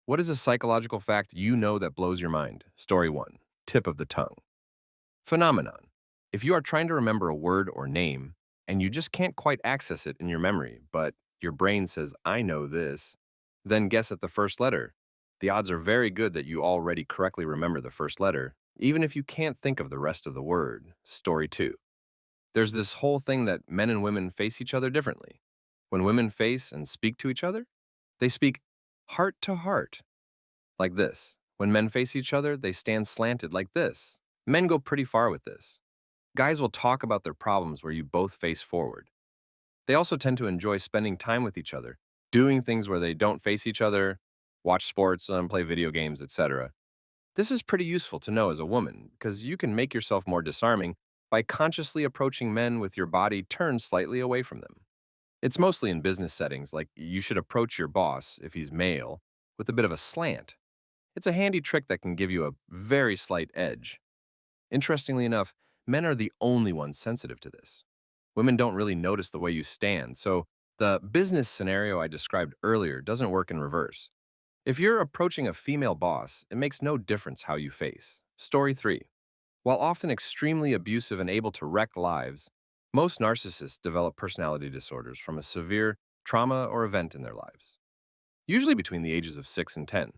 What is a psychological fact you know that blows your mind? Story 1. Tip of the tongue. Phenomenon. If you are trying to remember a word or name and you just can't quite access it in your memory, but your brain says, I know this, then guess at the first letter. The odds are very good that you already correctly remember the first letter, even if you can't think of the rest of the word. Story 2. There's this whole thing that men and women face each other differently. When women face and speak to each other, they speak heart to heart, like this. When men face each other, they stand slanted like this. Men go pretty far with this. Guys will talk about their problems where you both face forward. They also tend to enjoy spending time with each other, doing things where they don't face each other, watch sports, play video games, etc. This is pretty useful to know as a woman because you can make yourself more disarming by consciously approaching men with your body turned slightly away from them. It's mostly in business settings, like you should approach your boss, if he's male, with a bit of a slant. It's a handy trick that can give you a very slight edge. Interestingly enough, men are the only ones sensitive to this. Women don't really notice the way you stand, so the business scenario I described earlier doesn't work in reverse. If you're approaching a female boss, it makes no difference how you face. Story 3. While often extremely abusive and able to wreck lives, most narcissists develop personality disorders from a severe trauma or event in their lives, usually between the ages of 6 and 10.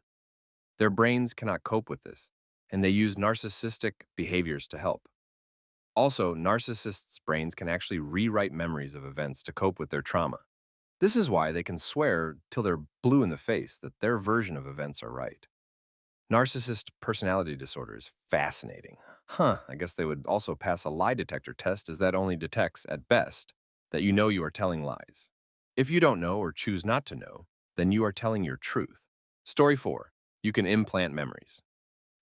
Their brains cannot cope with this, and they use narcissistic behaviors to help. Also, narcissists' brains can actually rewrite memories of events to cope with their trauma. This is why they can swear till they're blue in the face that their version of events are right. Narcissist personality disorder is fascinating. I guess they would also pass a lie detector test, as that only detects, at best, that you know you are telling lies. If you don't know or choose not to know, then you are telling your truth. Story 4. You can implant memories.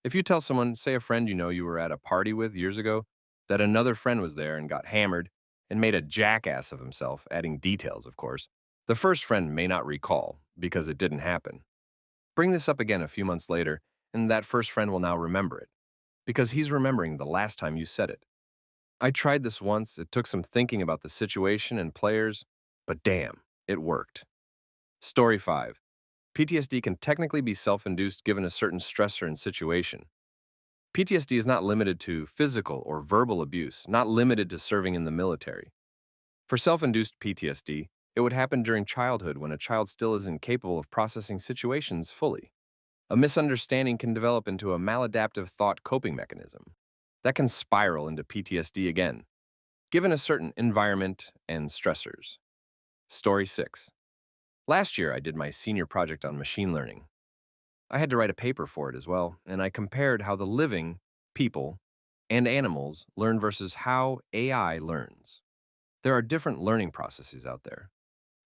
If you tell someone, say a friend you know you were at a party with years ago, that another friend was there and got hammered and made a jackass of himself, adding details, of course, the first friend may not recall because it didn't happen. Bring this up again a few months later, and that first friend will now remember it because he's remembering the last time you said it. I tried this once. It took some thinking about the situation and players, but damn, it worked. Story 5. PTSD can technically be self-induced given a certain stressor and situation. PTSD is not limited to physical or verbal abuse, not limited to serving in the military. For self-induced PTSD, it would happen during childhood when a child still isn't capable of processing situations fully. A misunderstanding can develop into a maladaptive thought coping mechanism that can spiral into PTSD again, given a certain environment and stressors. Story 6. Last year, I did my senior project on machine learning. I had to write a paper for it as well, and I compared how the living, people, and animals learn versus how AI learns. There are different learning processes out there,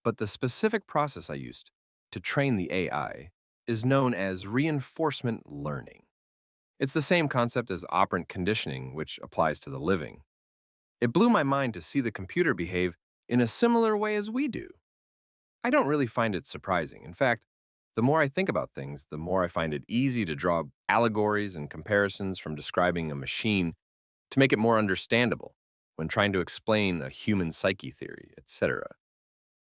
but the specific process I used to train the AI is known as reinforcement learning. It's the same concept as operant conditioning, which applies to the living. It blew my mind to see the computer behave in a similar way as we do. I don't really find it surprising. In fact, the more I think about things, the more I find it easy to draw allegories and comparisons from describing a machine to make it more understandable when trying to explain a human psyche theory, etc.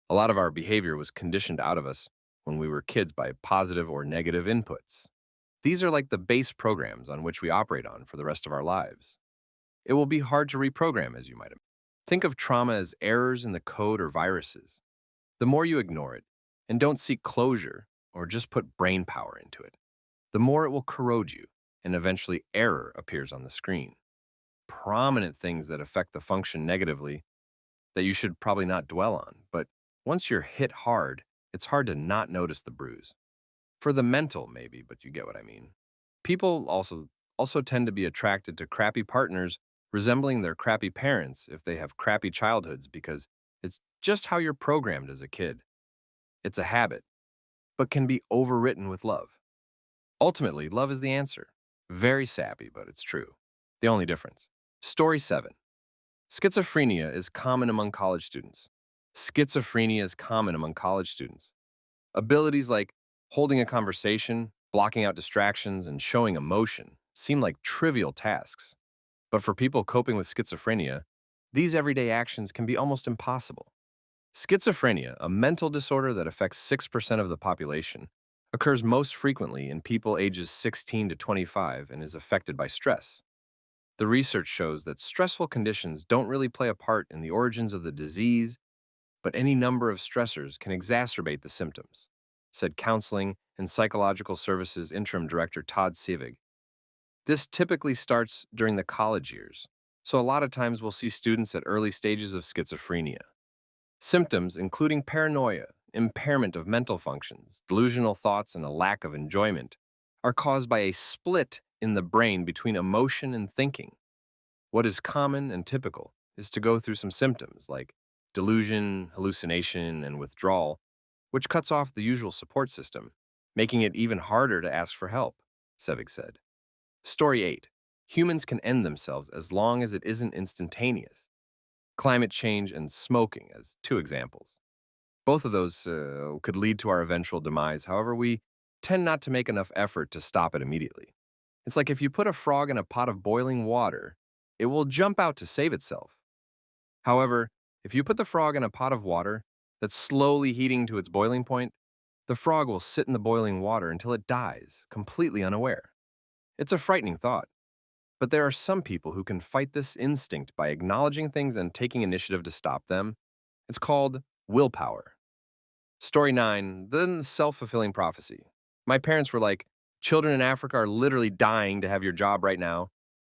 A lot of our behavior was conditioned out of us when we were kids by positive or negative inputs. These are like the base programs on which we operate on for the rest of our lives. It will be hard to reprogram, as you might imagine. Think of trauma as errors in the code or viruses. The more you ignore it and don't seek closure or just put brain power into it, the more it will corrode you and eventually error appears on the screen. Prominent things that affect the function negatively that you should probably not dwell on, but once you're hit hard, it's hard to not notice the bruise. For the mental, maybe, but you get what I mean. People also tend to be attracted to crappy partners resembling their crappy parents if they have crappy childhoods because it's just how you're programmed as a kid. It's a habit, but can be overwritten with love. Ultimately, love is the answer. Very sappy, but it's true. The only difference. Story 7. Schizophrenia is common among college students. Schizophrenia is common among college students. Abilities like holding a conversation, blocking out distractions, and showing emotion seem like trivial tasks. But for people coping with schizophrenia, these everyday actions can be almost impossible. Schizophrenia, a mental disorder that affects 6% of the population, occurs most frequently in people ages 16 to 25 and is affected by stress. The research shows that stressful conditions don't really play a part in the origins of the disease, but any number of stressors can exacerbate the symptoms, said Counseling and Psychological Services Interim Director Todd Sevig. This typically starts during the college years, so a lot of times we'll see students at early stages of schizophrenia. Symptoms including paranoia, impairment of mental functions, delusional thoughts, and a lack of enjoyment are caused by a split in the brain between emotion and thinking. What is common and typical is to go through some symptoms like delusion, hallucination, and withdrawal, which cuts off the usual support system, making it even harder to ask for help, Sevig said. Story 8. Humans can end themselves as long as it isn't instantaneous. Climate change and smoking as two examples. Both of those could lead to our eventual demise. However, we tend not to make enough effort to stop it immediately. It's like if you put a frog in a pot of boiling water, it will jump out to save itself. However, if you put the frog in a pot of water that's slowly heating to its boiling point, the frog will sit in the boiling water until it dies, completely unaware. It's a frightening thought, but there are some people who can fight this instinct by acknowledging things and taking initiative to stop them. It's called willpower. Story 9, the self-fulfilling prophecy. My parents were like, children in Africa are literally dying to have your job right now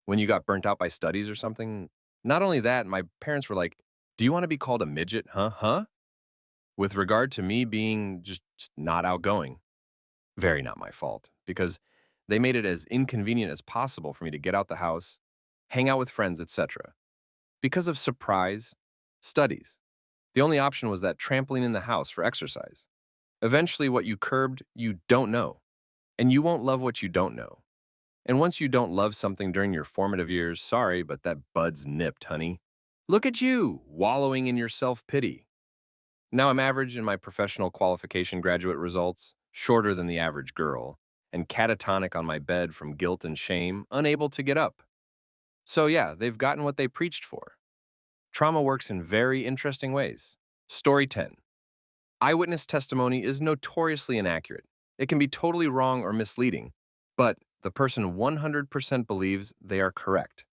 when you got burnt out by studies or something. Not only that, my parents were like, do you want to be called a midget? Huh? With regard to me being just not outgoing. Very not my fault, because they made it as inconvenient as possible for me to get out the house, hang out with friends, etc. Because of surprise studies. The only option was that trampoline in the house for exercise. Eventually, what you curbed, you don't know. And you won't love what you don't know. And once you don't love something during your formative years, sorry, but that bud's nipped, honey. Look at you, wallowing in your self-pity. Now I'm average in my professional qualification graduate results, shorter than the average girl, and catatonic on my bed from guilt and shame, unable to get up. So yeah, they've gotten what they preached for. Trauma works in very interesting ways. Story 10. Eyewitness testimony is notoriously inaccurate. It can be totally wrong or misleading, but the person 100% believes they are correct.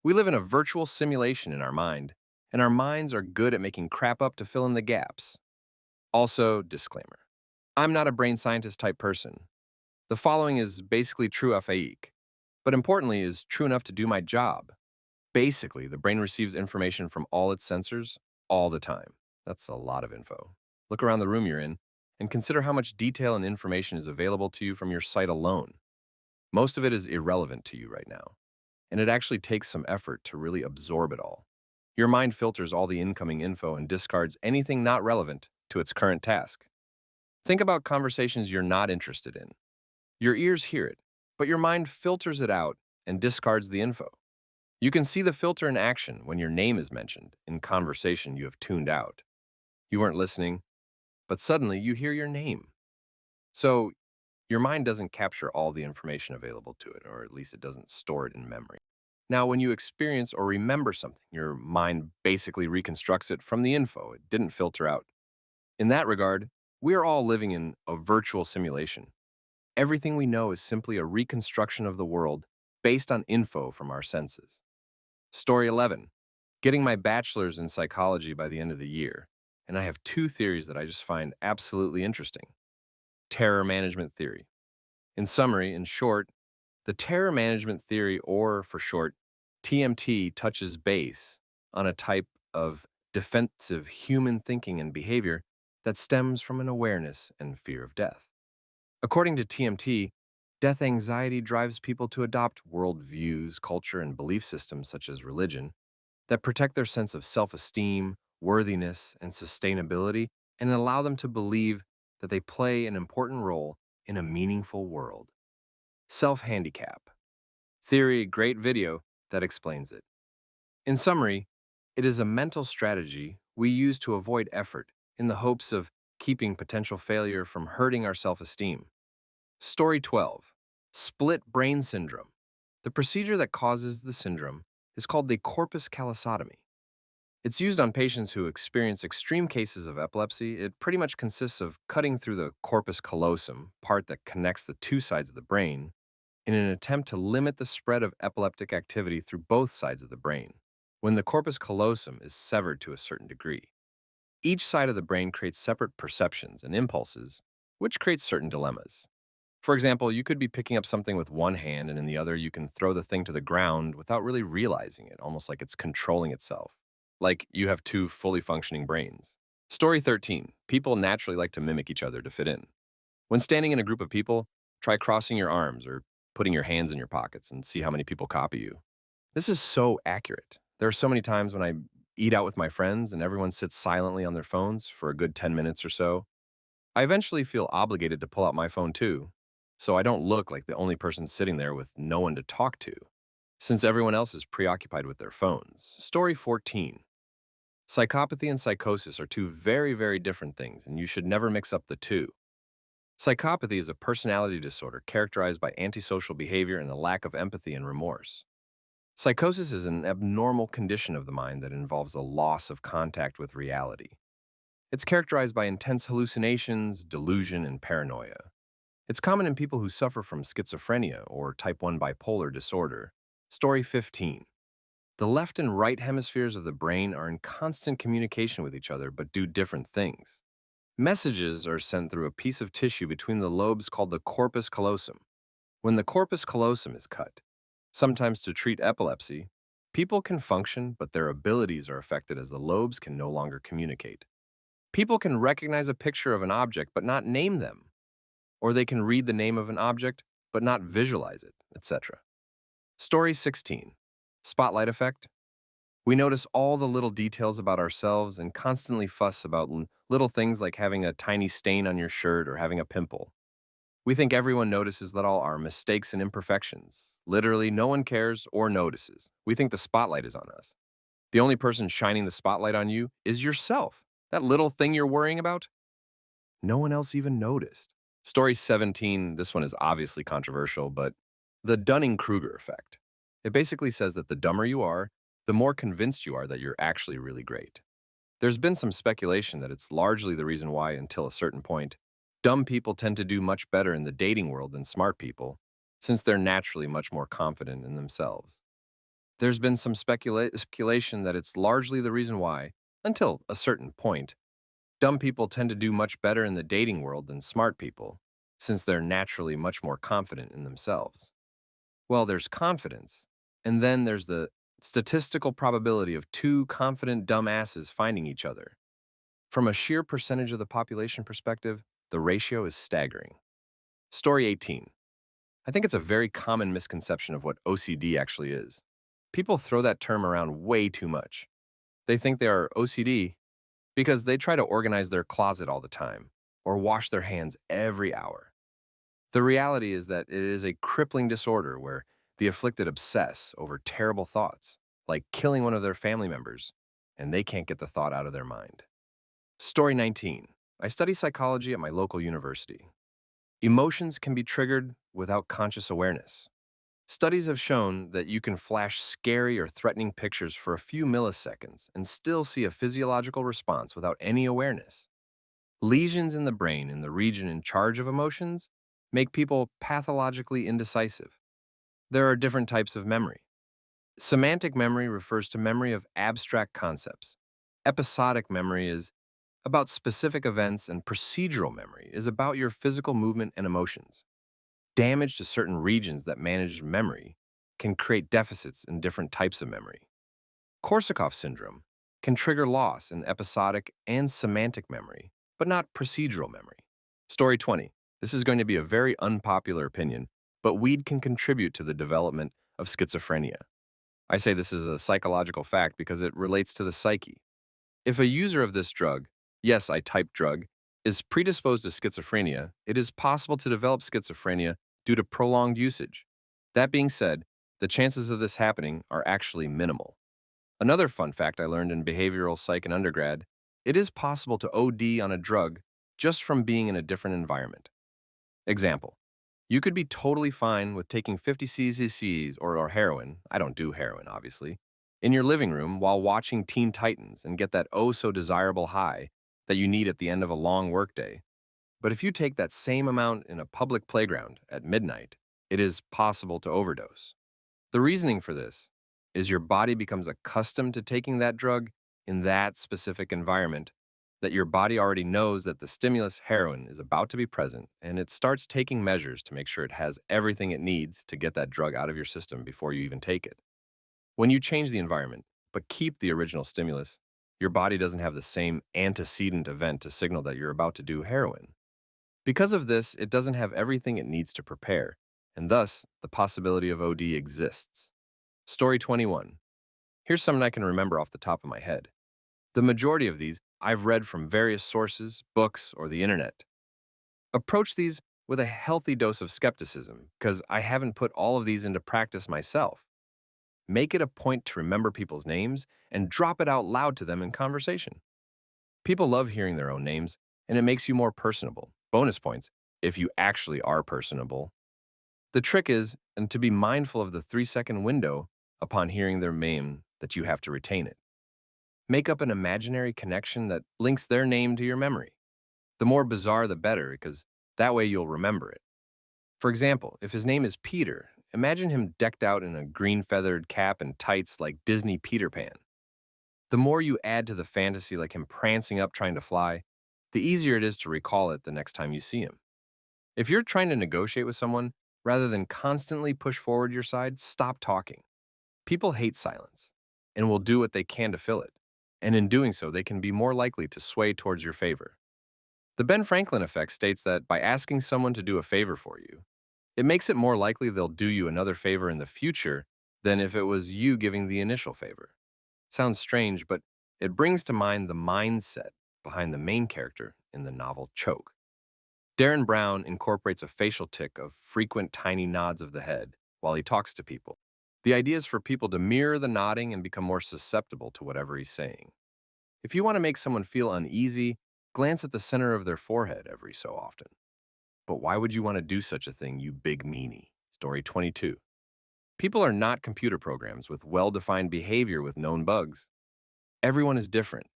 We live in a virtual simulation in our mind, and our minds are good at making crap up to fill in the gaps. Also, disclaimer. I'm not a brain scientist type person. The following is basically true fake, but importantly is true enough to do my job. Basically, the brain receives information from all its sensors all the time. That's a lot of info. Look around the room you're in and consider how much detail and information is available to you from your sight alone. Most of it is irrelevant to you right now, and it actually takes some effort to really absorb it all. Your mind filters all the incoming info and discards anything not relevant to its current task. Think about conversations you're not interested in. Your ears hear it, but your mind filters it out and discards the info. You can see the filter in action when your name is mentioned in conversation you have tuned out. You weren't listening, but suddenly you hear your name. So your mind doesn't capture all the information available to it, or at least it doesn't store it in memory. Now, when you experience or remember something, your mind basically reconstructs it from the info it didn't filter out. In that regard, we are all living in a virtual simulation. Everything we know is simply a reconstruction of the world based on info from our senses. Story 11. Getting my bachelor's in psychology by the end of the year, and I have two theories that I just find absolutely interesting. Terror management theory. In summary, in short, the terror management theory, or for short, TMT, touches base on a type of defensive human thinking and behavior that stems from an awareness and fear of death. According to TMT, death anxiety drives people to adopt worldviews, culture, and belief systems such as religion that protect their sense of self-esteem, worthiness, and sustainability, and allow them to believe that they play an important role in a meaningful world. Self-handicap. Theory, great video that explains it. In summary, it is a mental strategy we use to avoid effort in the hopes of keeping potential failure from hurting our self-esteem. Story 12. Split brain syndrome. The procedure that causes the syndrome is called the corpus callosotomy. It's used on patients who experience extreme cases of epilepsy. It pretty much consists of cutting through the corpus callosum, part that connects the two sides of the brain, in an attempt to limit the spread of epileptic activity through both sides of the brain. When the corpus callosum is severed to a certain degree, each side of the brain creates separate perceptions and impulses, which creates certain dilemmas. For example, you could be picking up something with one hand, and in the other, you can throw the thing to the ground without really realizing it, almost like it's controlling itself. Like you have two fully functioning brains. Story 13. People naturally like to mimic each other to fit in. When standing in a group of people, try crossing your arms or putting your hands in your pockets and see how many people copy you. This is so accurate. There are so many times when I eat out with my friends and everyone sits silently on their phones for a good 10 minutes or so. I eventually feel obligated to pull out my phone too, so I don't look like the only person sitting there with no one to talk to, since everyone else is preoccupied with their phones. Story 14. Psychopathy and psychosis are two very, very different things, and you should never mix up the two. Psychopathy is a personality disorder characterized by antisocial behavior and a lack of empathy and remorse. Psychosis is an abnormal condition of the mind that involves a loss of contact with reality. It's characterized by intense hallucinations, delusion, and paranoia. It's common in people who suffer from schizophrenia or type 1 bipolar disorder. Story 15. The left and right hemispheres of the brain are in constant communication with each other but do different things. Messages are sent through a piece of tissue between the lobes called the corpus callosum. When the corpus callosum is cut, sometimes to treat epilepsy, people can function, but their abilities are affected as the lobes can no longer communicate. People can recognize a picture of an object but not name them, or they can read the name of an object but not visualize it, etc. Story 16. Spotlight effect. We notice all the little details about ourselves and constantly fuss about little things like having a tiny stain on your shirt or having a pimple. We think everyone notices that all our mistakes and imperfections. Literally, no one cares or notices. We think the spotlight is on us. The only person shining the spotlight on you is yourself. That little thing you're worrying about, no one else even noticed. Story 17, this one is obviously controversial, but the Dunning-Kruger effect. It basically says that the dumber you are, the more convinced you are that you're actually really great. There's been some speculation that it's largely the reason why, until a certain point, dumb people tend to do much better in the dating world than smart people, since they're naturally much more confident in themselves. There's been some speculation that it's largely the reason why, until a certain point, dumb people tend to do much better in the dating world than smart people, since they're naturally much more confident in themselves. Well, there's confidence, and then there's the statistical probability of two confident dumbasses finding each other. From a sheer percentage of the population perspective, the ratio is staggering. Story 18. I think it's a very common misconception of what OCD actually is. People throw that term around way too much. They think they are OCD because they try to organize their closet all the time or wash their hands every hour. The reality is that it is a crippling disorder where the afflicted obsess over terrible thoughts, like killing one of their family members, and they can't get the thought out of their mind. Story 19. I study psychology at my local university. Emotions can be triggered without conscious awareness. Studies have shown that you can flash scary or threatening pictures for a few milliseconds and still see a physiological response without any awareness. Lesions in the brain in the region in charge of emotions make people pathologically indecisive. There are different types of memory. Semantic memory refers to memory of abstract concepts. Episodic memory is about specific events, and procedural memory is about your physical movement and emotions. Damage to certain regions that manage memory can create deficits in different types of memory. Korsakoff syndrome can trigger loss in episodic and semantic memory, but not procedural memory. Story 20. This is going to be a very unpopular opinion, but weed can contribute to the development of schizophrenia. I say this is a psychological fact because it relates to the psyche. If a user of this drug, yes, I type drug, is predisposed to schizophrenia, it is possible to develop schizophrenia due to prolonged usage. That being said, the chances of this happening are actually minimal. Another fun fact I learned in behavioral psych in undergrad, it is possible to OD on a drug just from being in a different environment. Example, you could be totally fine with taking 50 cc's or heroin, I don't do heroin obviously, in your living room while watching Teen Titans and get that oh so desirable high that you need at the end of a long workday. But if you take that same amount in a public playground at midnight, it is possible to overdose. The reasoning for this is your body becomes accustomed to taking that drug in that specific environment, that your body already knows that the stimulus heroin is about to be present, and it starts taking measures to make sure it has everything it needs to get that drug out of your system before you even take it. When you change the environment, but keep the original stimulus, your body doesn't have the same antecedent event to signal that you're about to do heroin. Because of this, it doesn't have everything it needs to prepare, and thus, the possibility of OD exists. Story 21. Here's something I can remember off the top of my head. The majority of these I've read from various sources, books, or the internet. Approach these with a healthy dose of skepticism, because I haven't put all of these into practice myself. Make it a point to remember people's names and drop it out loud to them in conversation. People love hearing their own names, and it makes you more personable. Bonus points if you actually are personable. The trick is and to be mindful of the 3-second window upon hearing their name that you have to retain it. Make up an imaginary connection that links their name to your memory. The more bizarre, the better, because that way you'll remember it. For example, if his name is Peter, imagine him decked out in a green feathered cap and tights like Disney Peter Pan. The more you add to the fantasy, like him prancing up trying to fly, the easier it is to recall it the next time you see him. If you're trying to negotiate with someone, rather than constantly push forward your side, stop talking. People hate silence and will do what they can to fill it, and in doing so, they can be more likely to sway towards your favor. The Ben Franklin effect states that by asking someone to do a favor for you, it makes it more likely they'll do you another favor in the future than if it was you giving the initial favor. Sounds strange, but it brings to mind the mindset behind the main character in the novel Choke. Darren Brown incorporates a facial tic of frequent tiny nods of the head while he talks to people. The idea is for people to mirror the nodding and become more susceptible to whatever he's saying. If you want to make someone feel uneasy, glance at the center of their forehead every so often. But why would you want to do such a thing, you big meanie? Story 22. People are not computer programs with well-defined behavior with known bugs. Everyone is different.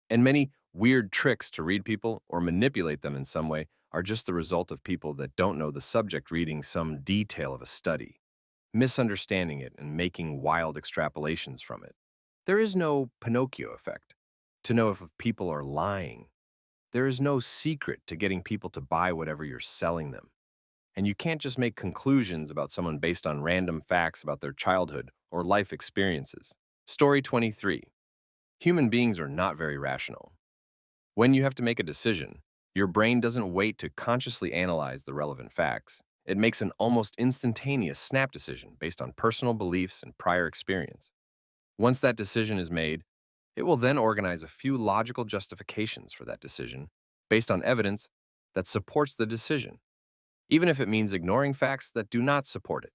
And many weird tricks to read people or manipulate them in some way are just the result of people that don't know the subject reading some detail of a study, misunderstanding it and making wild extrapolations from it. There is no Pinocchio effect to know if people are lying. There is no secret to getting people to buy whatever you're selling them. And you can't just make conclusions about someone based on random facts about their childhood or life experiences. Story 23. Human beings are not very rational. When you have to make a decision, your brain doesn't wait to consciously analyze the relevant facts. It makes an almost instantaneous snap decision based on personal beliefs and prior experience. Once that decision is made, it will then organize a few logical justifications for that decision based on evidence that supports the decision, even if it means ignoring facts that do not support it.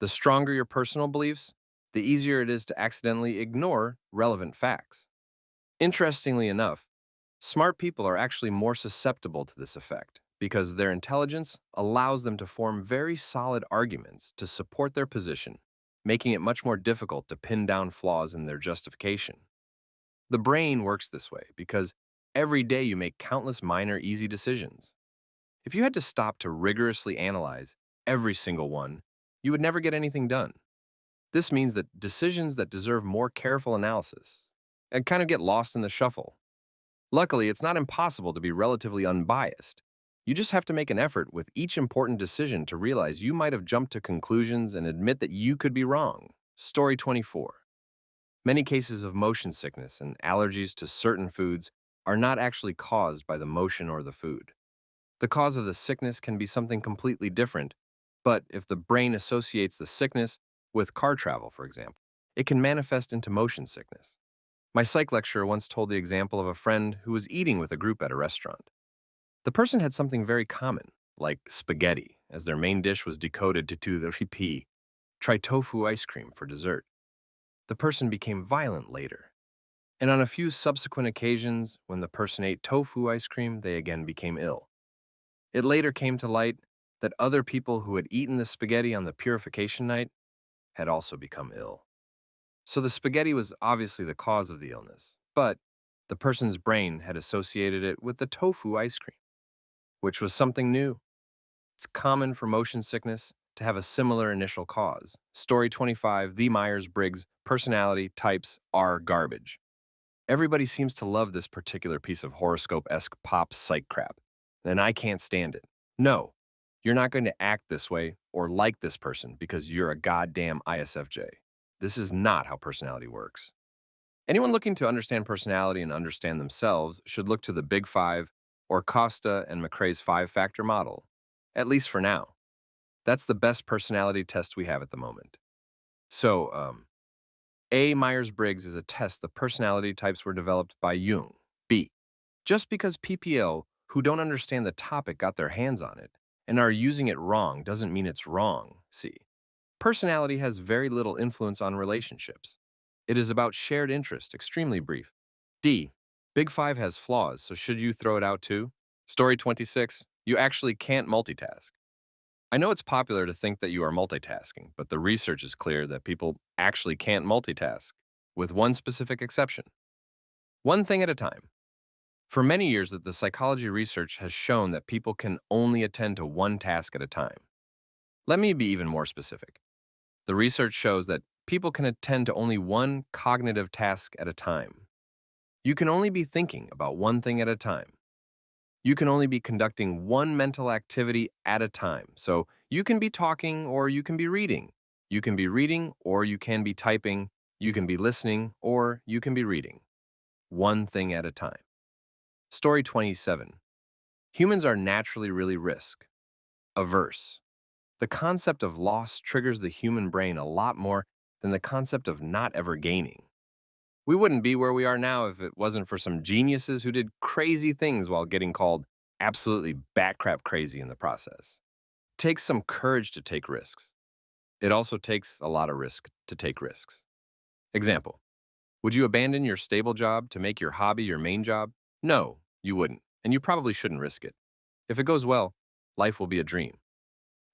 The stronger your personal beliefs, the easier it is to accidentally ignore relevant facts. Interestingly enough, smart people are actually more susceptible to this effect because their intelligence allows them to form very solid arguments to support their position, making it much more difficult to pin down flaws in their justification. The brain works this way because every day you make countless minor, easy decisions. If you had to stop to rigorously analyze every single one, you would never get anything done. This means that decisions that deserve more careful analysis and kind of get lost in the shuffle. Luckily, it's not impossible to be relatively unbiased. You just have to make an effort with each important decision to realize you might have jumped to conclusions and admit that you could be wrong. Story 24. Many cases of motion sickness and allergies to certain foods are not actually caused by the motion or the food. The cause of the sickness can be something completely different, but if the brain associates the sickness with car travel, for example, it can manifest into motion sickness. My psych lecturer once told the example of a friend who was eating with a group at a restaurant. The person had something very common, like spaghetti, as their main dish was decoded to the repeat, try tofu ice cream for dessert. The person became violent later. And on a few subsequent occasions, when the person ate tofu ice cream, they again became ill. It later came to light that other people who had eaten the spaghetti on the purification night had also become ill. So the spaghetti was obviously the cause of the illness, but the person's brain had associated it with the tofu ice cream, which was something new. It's common for motion sickness to have a similar initial cause. Story 25, the Myers-Briggs personality types are garbage. Everybody seems to love this particular piece of horoscope-esque pop psych crap, and I can't stand it. No, you're not going to act this way or like this person because you're a goddamn ISFJ. This is not how personality works. Anyone looking to understand personality and understand themselves should look to the Big Five or Costa and McRae's five-factor model, at least for now. That's the best personality test we have at the moment. So, A. Myers-Briggs is a test the personality types were developed by Jung. B. Just because PPL who don't understand the topic got their hands on it and are using it wrong doesn't mean it's wrong. C. Personality has very little influence on relationships. It is about shared interest, extremely brief. D. Big Five has flaws, so should you throw it out too? Story 26. You actually can't multitask. I know it's popular to think that you are multitasking, but the research is clear that people actually can't multitask, with one specific exception. One thing at a time. For many years, that the psychology research has shown that people can only attend to one task at a time. Let me be even more specific. The research shows that people can attend to only one cognitive task at a time. You can only be thinking about one thing at a time. You can only be conducting one mental activity at a time. So you can be talking or you can be reading. You can be reading or you can be typing. You can be listening or you can be reading. One thing at a time. Story 27. Humans are naturally really risk averse. The concept of loss triggers the human brain a lot more than the concept of not ever gaining. We wouldn't be where we are now if it wasn't for some geniuses who did crazy things while getting called absolutely batcrap crazy in the process. It takes some courage to take risks. It also takes a lot of risk to take risks. Example, would you abandon your stable job to make your hobby your main job? No, you wouldn't, and you probably shouldn't risk it. If it goes well, life will be a dream.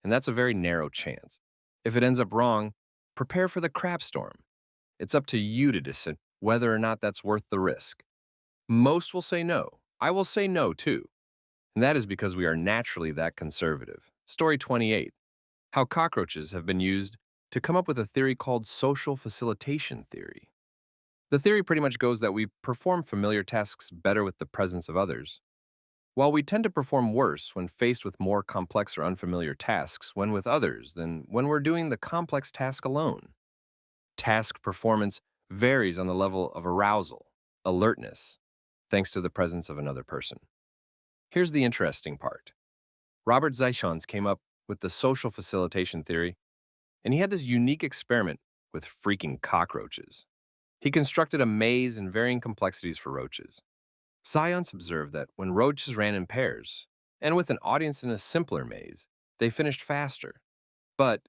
And that's a very narrow chance. If it ends up wrong, prepare for the crap storm. It's up to you to decide whether or not that's worth the risk. Most will say no. I will say no too. And that is because we are naturally that conservative. Story 28. How cockroaches have been used to come up with a theory called social facilitation theory. The theory pretty much goes that we perform familiar tasks better with the presence of others, while we tend to perform worse when faced with more complex or unfamiliar tasks when with others than when we're doing the complex task alone. Task performance varies on the level of arousal, alertness, thanks to the presence of another person. Here's the interesting part. Robert Zeichons came up with the social facilitation theory, and he had this unique experiment with freaking cockroaches. He constructed a maze in varying complexities for roaches. Science observed that when roaches ran in pairs, and with an audience in a simpler maze, they finished faster. But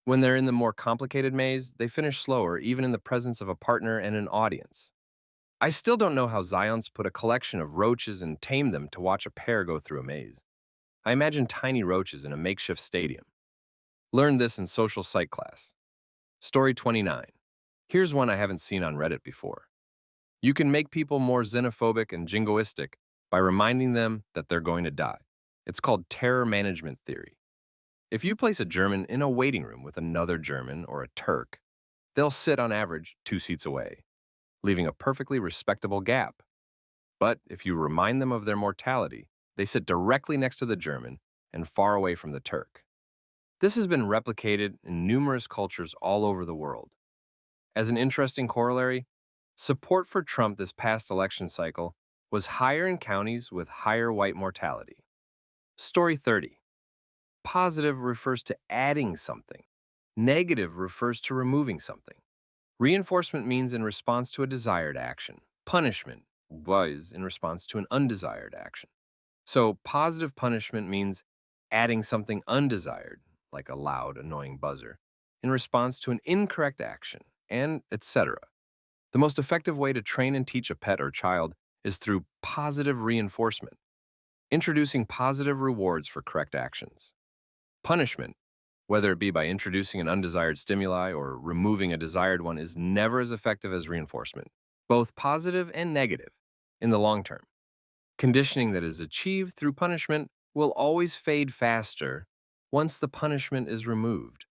when they're in the more complicated maze, they finish slower, even in the presence of a partner and an audience. I still don't know how Zions put a collection of roaches and tamed them to watch a pair go through a maze. I imagine tiny roaches in a makeshift stadium. Learned this in social psych class. Story 29. Here's one I haven't seen on Reddit before. You can make people more xenophobic and jingoistic by reminding them that they're going to die. It's called terror management theory. If you place a German in a waiting room with another German or a Turk, they'll sit on average 2 seats away, leaving a perfectly respectable gap. But if you remind them of their mortality, they sit directly next to the German and far away from the Turk. This has been replicated in numerous cultures all over the world. As an interesting corollary, support for Trump this past election cycle was higher in counties with higher white mortality. Story 30. Positive refers to adding something. Negative refers to removing something. Reinforcement means in response to a desired action. Punishment was in response to an undesired action. So positive punishment means adding something undesired, like a loud, annoying buzzer, in response to an incorrect action, and etc. The most effective way to train and teach a pet or child is through positive reinforcement, introducing positive rewards for correct actions. Punishment, Whether it be by introducing an undesired stimuli or removing a desired one, is never as effective as reinforcement, both positive and negative, in the long term. Conditioning that is achieved through punishment will always fade faster once the punishment is removed.